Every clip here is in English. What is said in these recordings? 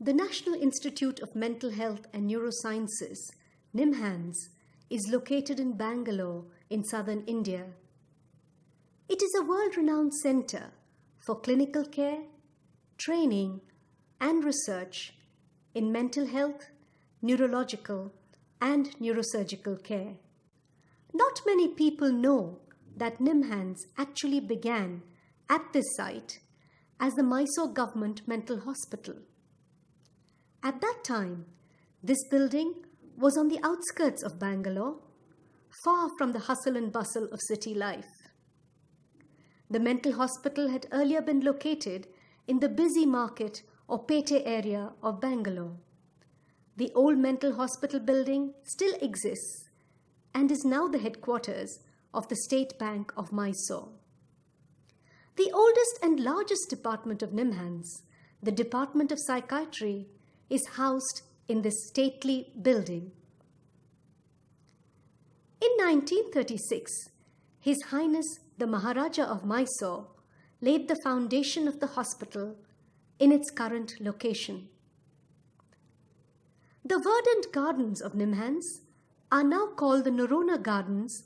The National Institute of Mental Health and Neurosciences, Nimhans, is located in Bangalore in southern India. It is a world-renowned center for clinical care, training, and research in mental health, neurological, and neurosurgical care. Not many people know that Nimhans actually began at this site as the Mysore Government Mental Hospital. At that time, this building was on the outskirts of Bangalore, far from the hustle and bustle of city life. The mental hospital had earlier been located in the busy market or Pete area of Bangalore. The old mental hospital building still exists and is now the headquarters of the State Bank of Mysore. The oldest and largest department of Nimhans, the Department of Psychiatry, is housed in this stately building. In 1936, His Highness the Maharaja of Mysore laid the foundation of the hospital in its current location. The verdant gardens of Nimhans are now called the Norona Gardens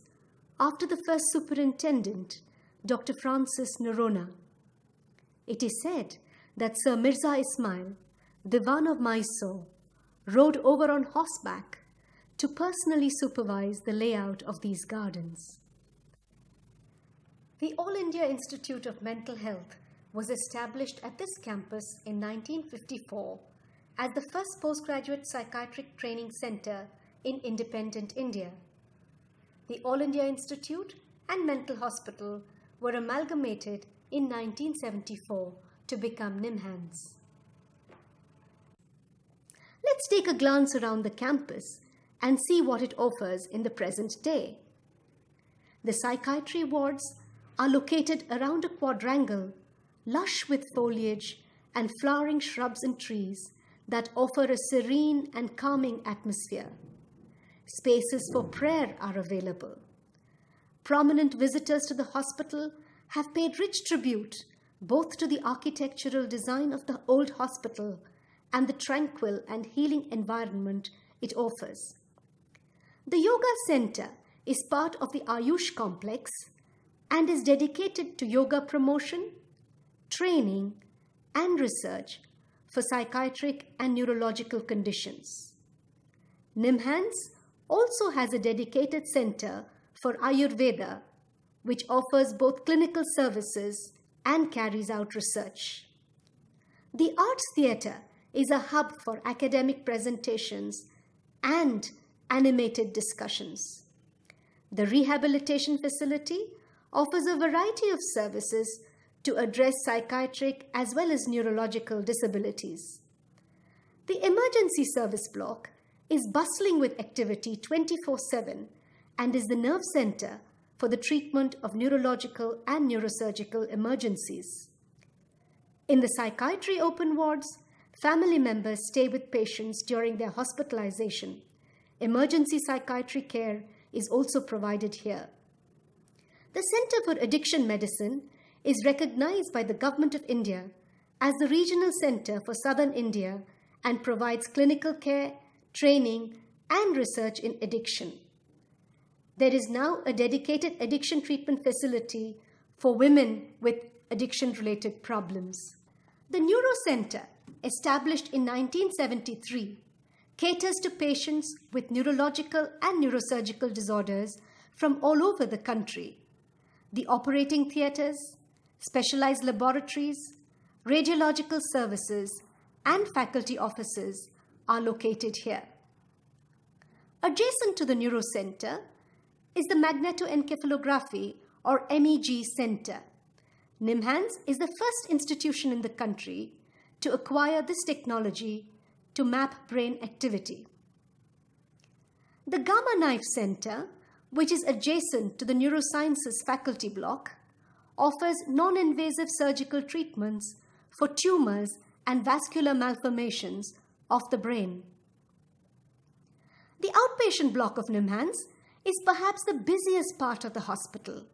after the first superintendent, Dr. Francis Norona. It is said that Sir Mirza Ismail, Diwan of Mysore, rode over on horseback to personally supervise the layout of these gardens. The All India Institute of Mental Health was established at this campus in 1954 as the first postgraduate psychiatric training center in independent India. The All India Institute and Mental Hospital were amalgamated in 1974 to become Nimhans. Let's take a glance around the campus and see what it offers in the present day. The psychiatry wards are located around a quadrangle, lush with foliage and flowering shrubs and trees that offer a serene and calming atmosphere. Spaces for prayer are available. Prominent visitors to the hospital have paid rich tribute both to the architectural design of the old hospital and the tranquil and healing environment it offers. The Yoga Center is part of the Ayush complex and is dedicated to yoga promotion, training, and research for psychiatric and neurological conditions. Nimhans also has a dedicated center for Ayurveda, which offers both clinical services and carries out research. The Arts Theatre is a hub for academic presentations and animated discussions. The Rehabilitation Facility offers a variety of services to address psychiatric as well as neurological disabilities. The Emergency Service Block is bustling with activity 24/7 and is the nerve center for the treatment of neurological and neurosurgical emergencies. In the psychiatry open wards, family members stay with patients during their hospitalization. Emergency psychiatry care is also provided here. The Center for Addiction Medicine is recognized by the Government of India as the regional center for Southern India and provides clinical care, training, and research in addiction. There is now a dedicated addiction treatment facility for women with addiction-related problems. The Neuro Center, established in 1973, caters to patients with neurological and neurosurgical disorders from all over the country. The operating theatres, specialized laboratories, radiological services, and faculty offices are located here. Adjacent to the Neuro Center is the Magnetoencephalography or MEG Center. Nimhans is the first institution in the country to acquire this technology to map brain activity. The Gamma Knife Center, which is adjacent to the Neurosciences faculty block, offers non-invasive surgical treatments for tumors and vascular malformations of the brain. The outpatient block of Nimhans is perhaps the busiest part of the hospital.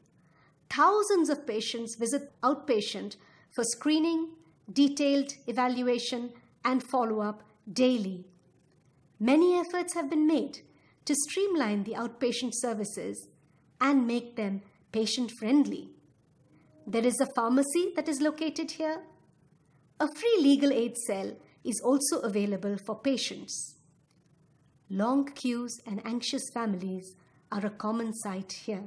Thousands of patients visit outpatient for screening, detailed evaluation, and follow-up daily. Many efforts have been made to streamline the outpatient services and make them patient-friendly. There is a pharmacy that is located here. A free legal aid cell is also available for patients. Long queues and anxious families are a common sight here.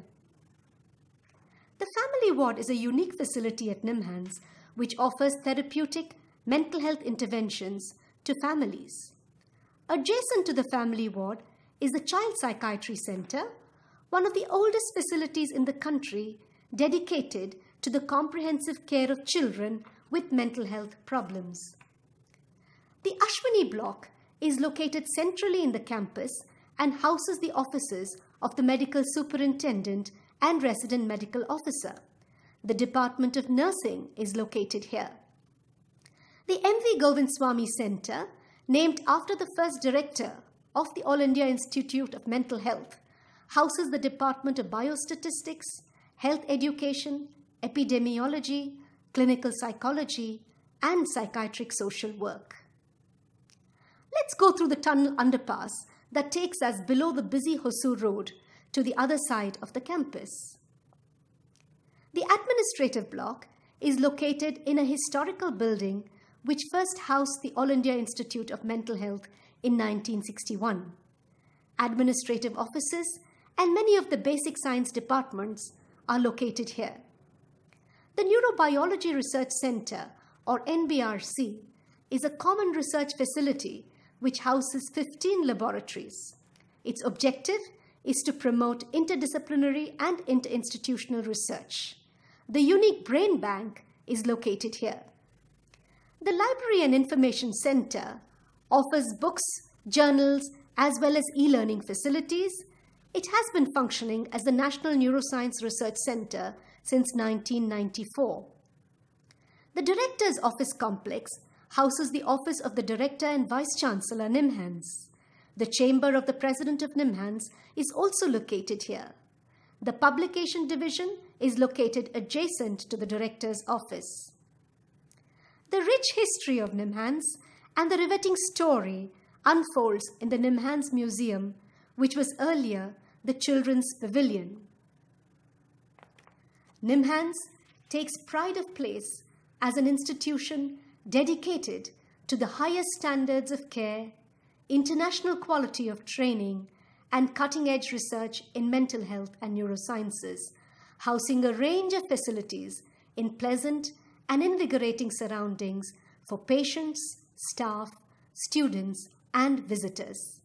The family ward is a unique facility at Nimhans which offers therapeutic mental health interventions to families. Adjacent to the family ward is the Child Psychiatry Center, one of the oldest facilities in the country dedicated to the comprehensive care of children with mental health problems. The Ashwini block is located centrally in the campus and houses the offices of the medical superintendent and resident medical officer. The Department of Nursing is located here. The M.V. Govindswamy Center, named after the first director of the All India Institute of Mental Health, houses the Department of Biostatistics, Health Education, Epidemiology, Clinical Psychology, and Psychiatric Social Work. Let's go through the tunnel underpass that takes us below the busy Hosur Road to the other side of the campus. The administrative block is located in a historical building which first housed the All India Institute of Mental Health in 1961. Administrative offices and many of the basic science departments are located here. The Neurobiology Research Center, or NBRC, is a common research facility which houses 15 laboratories. Its objective is to promote interdisciplinary and interinstitutional research. The unique brain bank is located here. The Library and Information Center offers books, journals, as well as e-learning facilities. It has been functioning as the National Neuroscience Research Center since 1994. The Director's Office Complex houses the office of the Director and Vice-Chancellor Nimhans. The Chamber of the President of Nimhans is also located here. The Publication Division is located adjacent to the Director's office. The rich history of Nimhans and the riveting story unfolds in the Nimhans Museum, which was earlier the Children's Pavilion. Nimhans takes pride of place as an institution dedicated to the highest standards of care, international quality of training, and cutting-edge research in mental health and neurosciences, housing a range of facilities in pleasant and invigorating surroundings for patients, staff, students, and visitors.